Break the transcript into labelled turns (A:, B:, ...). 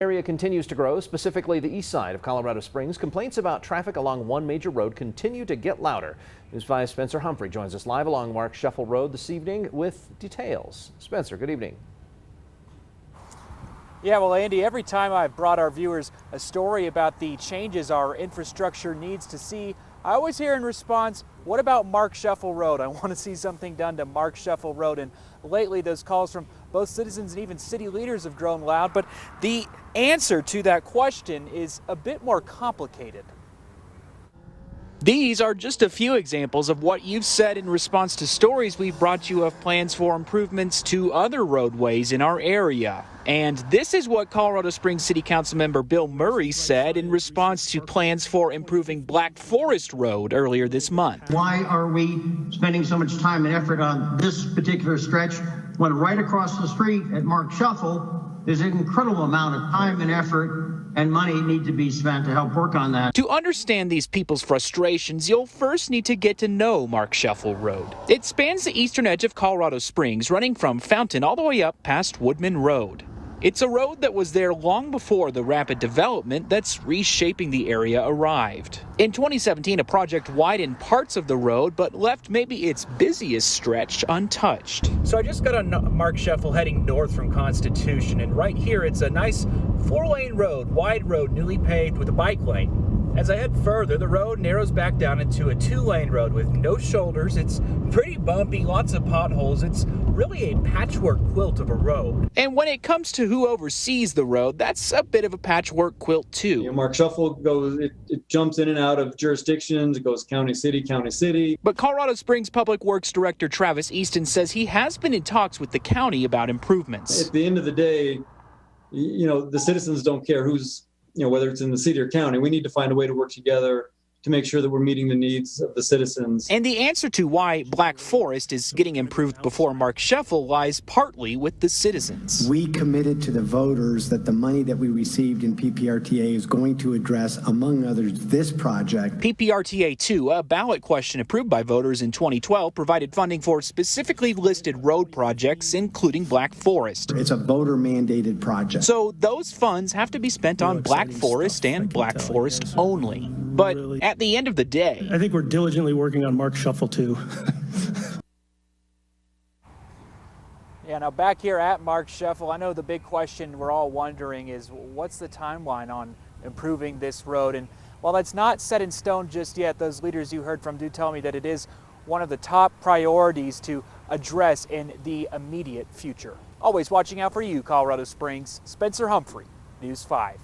A: Area continues to grow, specifically the east side of Colorado Springs. Complaints about traffic along one major road continue to get louder. News 5's Spencer Humphrey joins us live along Marksheffel Road this evening with details. Spencer, good evening.
B: Yeah, well, Andy, every time I've brought our viewers a story about the changes our infrastructure needs to see, I always hear in response, what about Marksheffel Road? I want to see something done to Marksheffel Road. And lately, those calls from both citizens and even city leaders have grown loud. But the answer to that question is a bit more complicated. These are just a few examples of what you've said in response to stories we've brought you of plans for improvements to other roadways in our area. And this is what Colorado Springs City Council member Bill Murray said in response to plans for improving Black Forest Road earlier this month.
C: Why are we spending so much time and effort on this particular stretch when right across the street at Marksheffel there's an incredible amount of time and effort and money need to be spent to help work on that.
B: To understand these people's frustrations, you'll first need to get to know Marksheffel Road. It spans the eastern edge of Colorado Springs, running from Fountain all the way up past Woodman Road. It's a road that was there long before the rapid development that's reshaping the area arrived. In 2017, a project widened parts of the road, but left maybe its busiest stretch untouched. So I just got on Marksheffel heading north from Constitution, and right here it's a nice 4-lane road, wide road, newly paved with a bike lane. As I head further, the road narrows back down into a 2-lane road with no shoulders. It's pretty bumpy, lots of potholes. It's really a patchwork quilt of a road. And when it comes to who oversees the road, that's a bit of a patchwork quilt too.
D: You know, Marksheffel goes, it jumps in and out of jurisdictions. It goes county, city, county, city.
B: But Colorado Springs Public Works Director Travis Easton says he has been in talks with the county about improvements.
D: At the end of the day, you know, the citizens don't care who's, you know, whether it's in the city or county. We need to find a way to work together to make sure that we're meeting the needs of the citizens.
B: And the answer to why Black Forest is getting improved before Marksheffel lies partly with the citizens.
E: We committed to the voters that the money that we received in PPRTA is going to address, among others, this project.
B: PPRTA 2, a ballot question approved by voters in 2012, provided funding for specifically listed road projects, including Black Forest.
E: It's a voter-mandated project.
B: So those funds have to be spent on Black Forest and Black Forest only. But at the end of the day,
F: I think we're diligently working on Marksheffel too.
B: Yeah, now back here at Marksheffel, I know the big question we're all wondering is what's the timeline on improving this road? And while that's not set in stone just yet, those leaders you heard from do tell me that it is one of the top priorities to address in the immediate future. Always watching out for you, Colorado Springs. Spencer Humphrey, News 5.